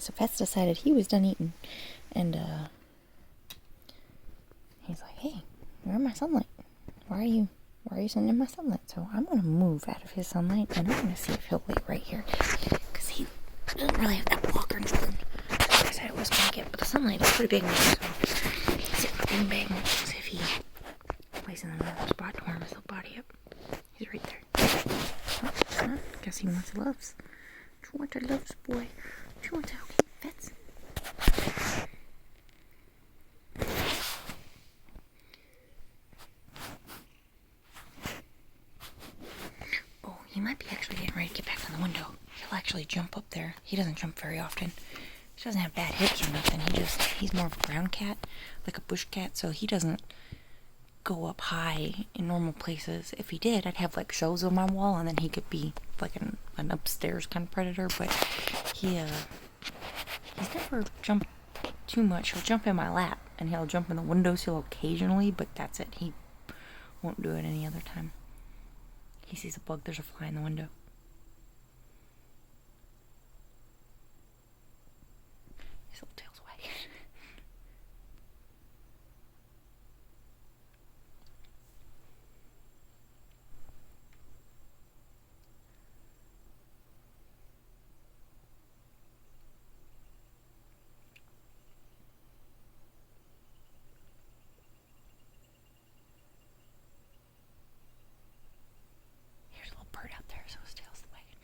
So Fats decided he was done eating, and he's like, "Hey, where's my sunlight? Why are you sending my sunlight?" So I'm gonna move out of his sunlight, and I'm gonna see if he'll wait right here, because he doesn't really have that blocker and nothing. Like I said, I was gonna get, but the sunlight is pretty big now, so see if I can bang, see if he plays in another spot to warm his little body up. He's right there. Oh, guess he wants loves. You want your loves, boy? You want to okay, Fats? Oh, he might be actually getting ready to get back on the window. He'll actually jump up there. He doesn't jump very often. He doesn't have bad hips or nothing. He's more of a ground cat, like a bush cat, so he doesn't go up high in normal places. If he did, I'd have like shelves on my wall, and then he could be like an upstairs kind of predator, but he's never jumped too much. He'll jump in my lap, and he'll jump in the windowsill occasionally, but that's it. He won't do it any other time. He sees a bug, there's a fly in the window. His little tail's wagging. Here's a little bird out there, so his tail's wagging.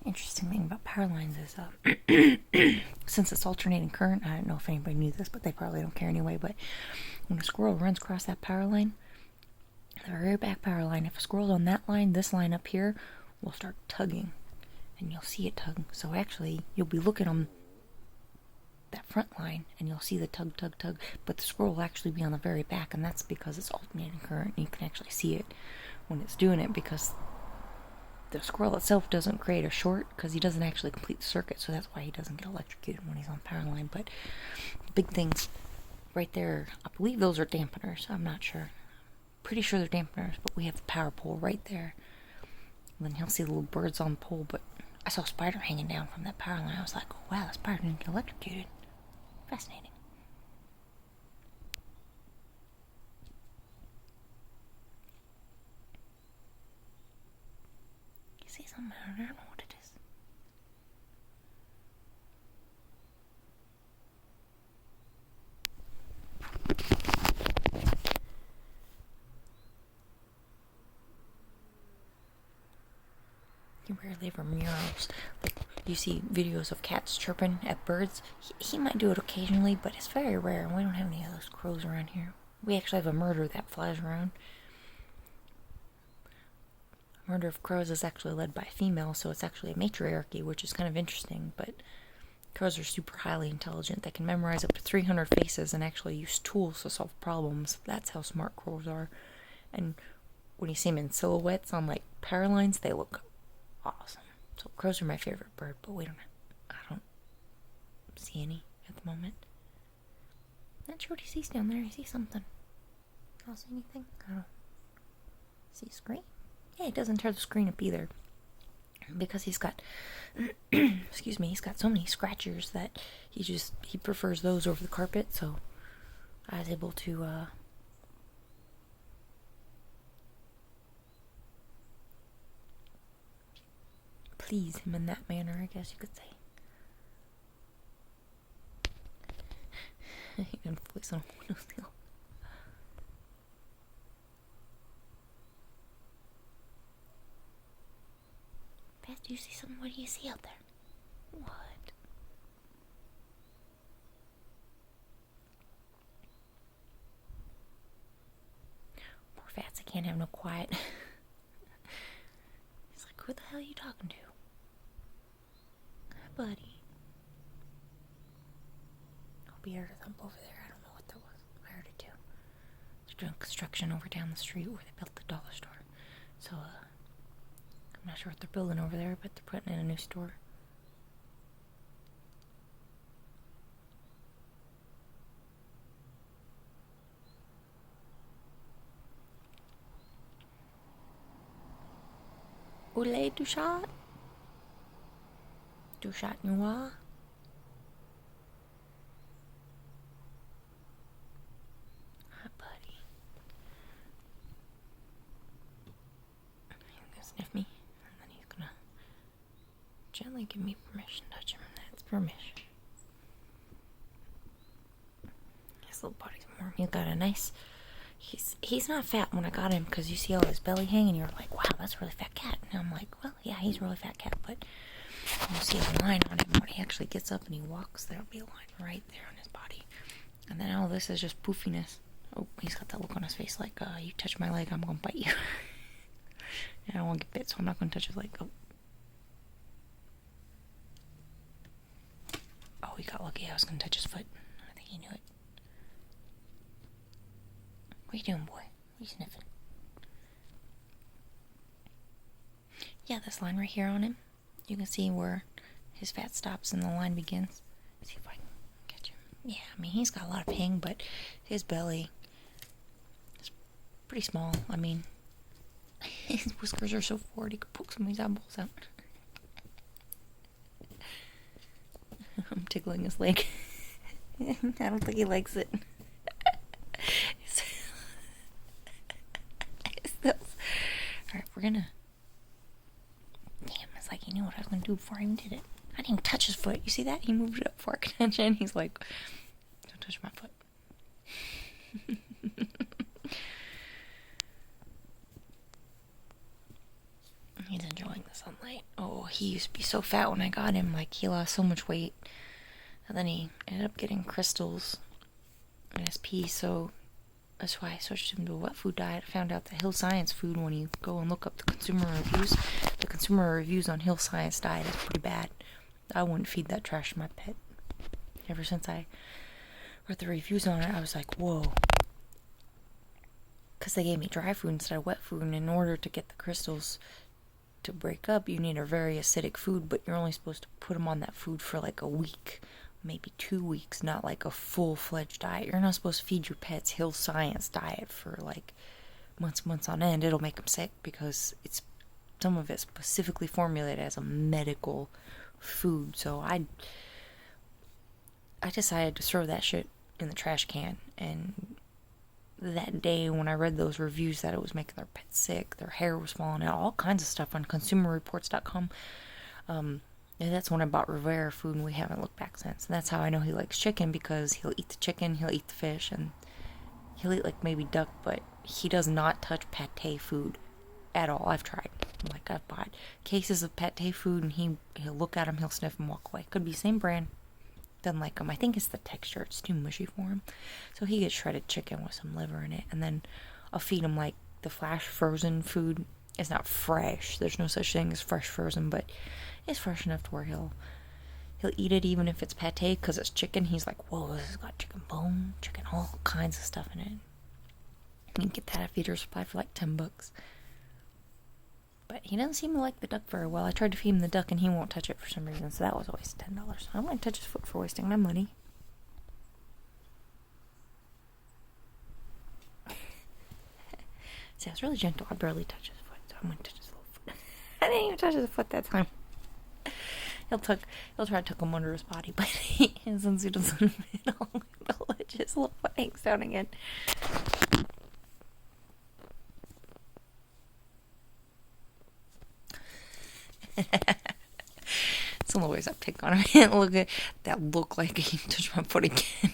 Interesting thing about power lines is, since it's alternating current, I don't know if anybody knew this, but they probably don't care anyway, but when a squirrel runs across that power line, the very back power line, if a squirrel's on that line, this line up here will start tugging, and you'll see it tug. So actually, you'll be looking on that front line, and you'll see the tug, tug, tug, but the squirrel will actually be on the very back, and that's because it's alternating current, and you can actually see it when it's doing it, because the squirrel itself doesn't create a short, because he doesn't actually complete the circuit, so that's why he doesn't get electrocuted when he's on power line. But big things right there, I believe those are dampeners, I'm not sure. Pretty sure they're dampeners, but we have the power pole right there. And then he'll see the little birds on the pole, but I saw a spider hanging down from that power line. I was like, oh, wow, that spider didn't get electrocuted. Fascinating. You see something? I don't know what it is. You rarely ever murals. Like, you see videos of cats chirping at birds. He might do it occasionally, but it's very rare, and we don't have any of those crows around here. We actually have a murder that flies around. Murder of crows is actually led by a female, so it's actually a matriarchy, which is kind of interesting, but crows are super highly intelligent. They can memorize up to 300 faces and actually use tools to solve problems. That's how smart crows are. And when you see them in silhouettes on like power lines, they look awesome. So crows are my favorite bird, but I don't see any at the moment. Not sure what he sees down there. I see something. I don't see anything. I don't see a screen. Yeah, he doesn't tear the screen up either, because he's got excuse me, he's got so many scratchers that he prefers those over the carpet. So I was able to please him in that manner, I guess you could say. He can voice on a windowsill. Pat, do you see something? What do you see out there? What? Poor Fats, I can't have no quiet. He's like, who the hell are you talking to? Hi, buddy. Hope you heard a thump over there. I don't know what that was. I heard it too. They're doing construction over down the street where they built the dollar store. So, not sure what they're building over there, but they're putting in a new store. Oulé du chat? Du chat noir? Hi, buddy. He's gonna sniff me, and then he's gonna gently give me permission to touch him. That's permission. His little body's warm. He's got a nice... He's not fat when I got him, because you see all his belly hanging, and you're like, wow, that's a really fat cat. And I'm like, well, yeah, he's a really fat cat, but you see a line on him when he actually gets up and he walks. There'll be a line right there on his body. And then all this is just poofiness. Oh, he's got that look on his face like, you touch my leg, I'm gonna bite you. And I don't want to get bit, so I'm not gonna touch his leg. Oh, he got lucky. I was gonna touch his foot. I think he knew it. What are you doing, boy? What are you sniffing? Yeah, this line right here on him. You can see where his fat stops and the line begins. Let's see if I can catch him. Yeah, I mean, he's got a lot of ping, but his belly is pretty small. I mean, his whiskers are so forward, he could poke some of his eyeballs out. I'm tickling his leg. I don't think he likes it. Alright, we're gonna... Damn, it's like he knew what I was gonna do before I even did it. I didn't even touch his foot. You see that? He moved it up before I could touch it. He's like, don't touch my foot. He's enjoying the sunlight. Oh, he used to be so fat when I got him. Like, he lost so much weight. And then he ended up getting crystals in his pee, so that's why I switched him to a wet food diet. I found out that Hill Science food, when you go and look up the consumer reviews on Hill Science diet is pretty bad. I wouldn't feed that trash to my pet. Ever since I read the reviews on it, I was like, whoa. Because they gave me dry food instead of wet food, and in order to get the crystals to break up, you need a very acidic food, but you're only supposed to put them on that food for like a week, maybe 2 weeks, not like a full-fledged diet. You're not supposed to feed your pets Hill Science diet for like months on end. It'll make them sick, because it's some of it specifically formulated as a medical food. So I decided to throw that shit in the trash can. And that day when I read those reviews that it was making their pets sick, their hair was falling out, all kinds of stuff on consumerreports.com, and that's when I bought Rivera food, and we haven't looked back since. And that's how I know he likes chicken, because he'll eat the chicken, he'll eat the fish, and he'll eat like maybe duck, but he does not touch pate food at all. I've tried. Like, I've bought cases of pate food, and he'll look at him, he'll sniff and walk away. Could be same brand. Doesn't like them. I think it's the texture. It's too mushy for him. So he gets shredded chicken with some liver in it, and then I'll feed him like the flash frozen food. It's not fresh. There's no such thing as fresh frozen, but it's fresh enough to where he'll eat it even if it's pate, because it's chicken. He's like, whoa, this has got chicken bone, chicken, all kinds of stuff in it. You can get that at Feeder Supply for like $10. But he doesn't seem to like the duck very well. I tried to feed him the duck and he won't touch it for some reason, so that was always $10. I don't want to touch his foot for wasting my money. See, I was really gentle. I barely touched his foot, so I'm going to touch his little foot. I didn't even touch his foot that time. He'll try to tuck him under his body, but since he doesn't fit all the ledge, his little foot hangs down again. Some of the ways I've picked on him. Look at that look like he touched my foot again.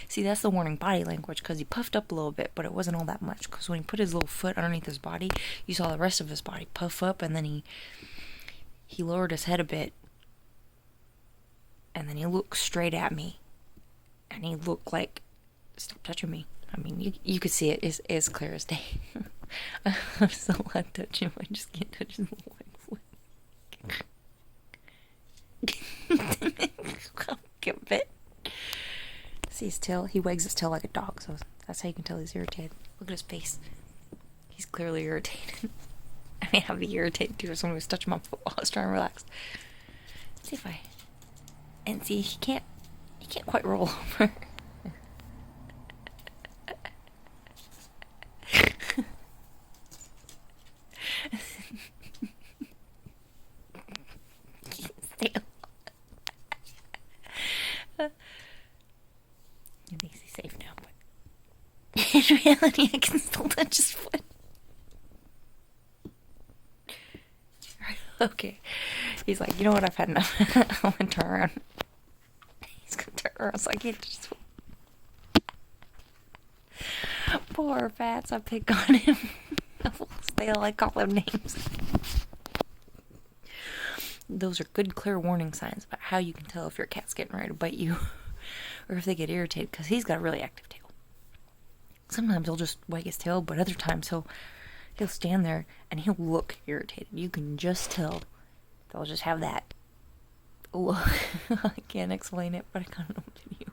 See, that's the warning body language, because he puffed up a little bit, but it wasn't all that much, because when he put his little foot underneath his body, you saw the rest of his body puff up, and then he lowered his head a bit, and then he looked straight at me, and he looked like, stop touching me. I mean, you could see it. It's clear as day. I'm so glad to touch him. I just can't touch his little white foot. Get bit. See his tail? He wags his tail like a dog, so that's how you can tell he's irritated. Look at his face. He's clearly irritated. I mean, I'd be irritated too if someone was touching my foot while I was trying to relax. Let's see if I... And see, he can't quite roll over. He thinks he's safe now, but in reality, I can still touch his foot. Okay. He's like, you know what, I've had enough. I'm gonna turn around. He's gonna turn around so I can't just... Poor Phatts, I pick on him. They like call him names. Those are good, clear warning signs about how you can tell if your cat's getting ready to bite you. Or if they get irritated, because he's got a really active tail. Sometimes he'll just wag his tail, but other times he'll stand there and he'll look irritated. You can just tell. They'll just have that look. I can't explain it, but I kind of know what to do.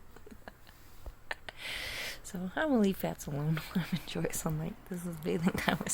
So I'm gonna leave Phatts alone. I'm enjoying sunlight. This is bathing time.